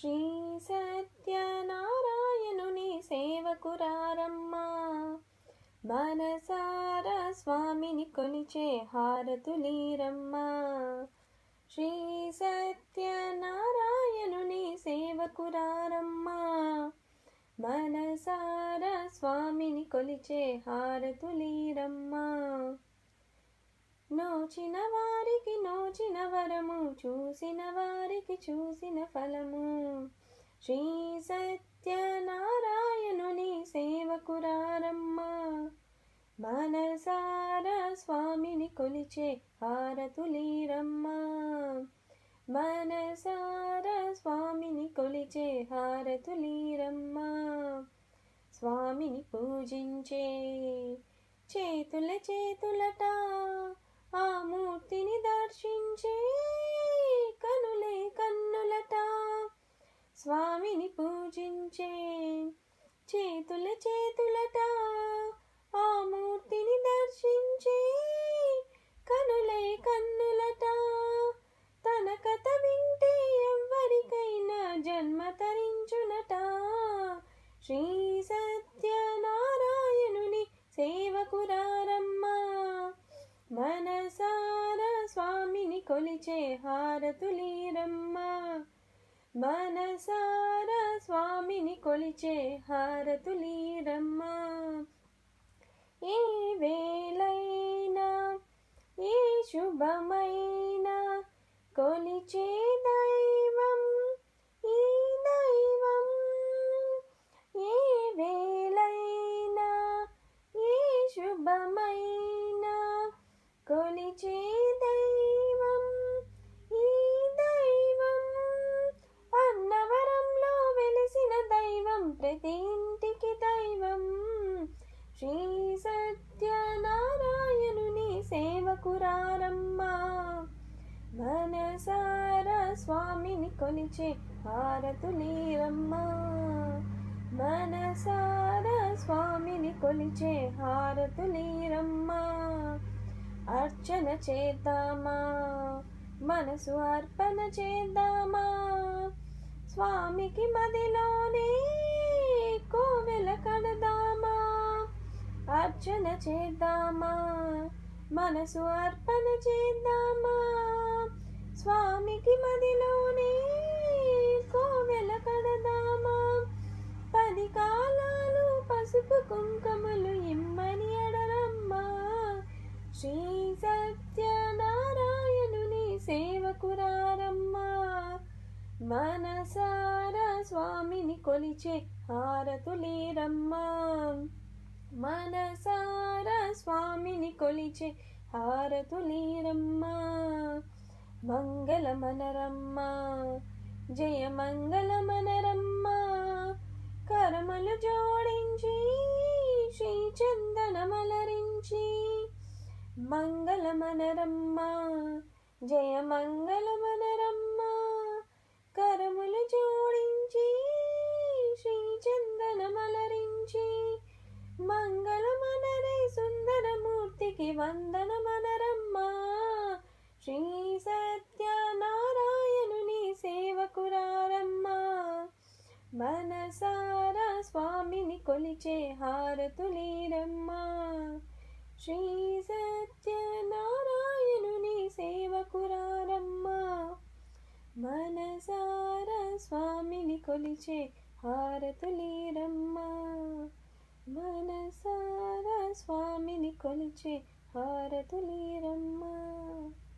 శ్రీ సత్యనారాయణుని సేవకురారమ్మా, మనసారా స్వామిని కొలిచే హారతులీరమ్మా. శ్రీ సత్యనారాయణుని సేవకురారమ్మా, మనసారా స్వామిని కొలిచే హారతులీరమ్మా. నోచిన వారికి నోచిన వరము, చూసిన వారికి చూసిన ఫలము. శ్రీ సత్యనారాయణుని సేవకురారమ్మా, మనసారా స్వామిని కొలిచే హారతులీరమ్మా. మనసారా స్వామిని కొలిచే హారతులీరమ్మా. స్వామిని పూజించే చేతుల చేతులట, ఆ మూర్తిని దర్శించే కనులే కన్నులట. స్వామిని పూజించే చేతుల చేతులట, ఆ మూర్తిని దర్శించే కనులే కన్నులట. తన కథ వింటే ఎవ్వరికైనా జన్మ తరించునట. శ్రీ సత్యనారాయణుని సేవకురారమ్మా, మనసారా స్వామిని కొలిచే హారతులీరమ్మా. మనసారా స్వామిని కొలిచే హారతులీరమ్మా. ఏ వేళైనా ఏ శుభమైనా కొలిచే దైవం ఈ దైవం. ఏ వేళైనా ఏ శుభమైనా కొలిచే దైవం ఈ దైవం. అన్నవరంలో వెలిసిన దైవం, ప్రతి ఇంటికి దైవం. శ్రీ సత్యనారాయణుని సేవకురారమ్మా, మనసారా స్వామిని కొలిచే హారతులీరమ్మా. మనసారా స్వామిని కొలిచే హారతులీరమ్మా. అర్చన చేద్దామా, మనసు అర్పణ చేద్దామా, స్వామికి మదిలోనే కోవెల కడదామా. అర్చన చేద్దామా, మనసు అర్పణ చేద్దామా, స్వామికి మదిలోనే కోవెల కడదామా. 10 కాలాలు పసుపు కుంకుమలు ఇమ్మని అడరమ్మా. శ్రీ సత్యనారాయణుని సేవకురారమ్మా, మనసారా స్వామిని కొలిచే హారతులీరమ్మా. మనసారా స్వామిని కొలిచే హారతులీరమ్మా. మంగళమనరమ్మా, జయ మంగళమనరమ్మా. కరములు జోడించి శ్రీ చందనమలరించి. మంగళమనరమ్మా, జయ మంగళమనరమ్మా. కరములు జోడించి శ్రీ చందనమలరించి. మంగళమనరే సుందరమూర్తికి వందనమనరమ్మా. శ్రీ సత్యనారాయణుని సేవకురారమ్మా, మనసారా స్వామిని కొలిచే హారతులీరమ్మా. శ్రీ సత్యనారాయణుని సేవకురారమ్మా, మనసారా స్వామిని కొలిచే హారతులీరమ్మా. మనసారా స్వామిని కొలిచే హారతులీరమ్మా.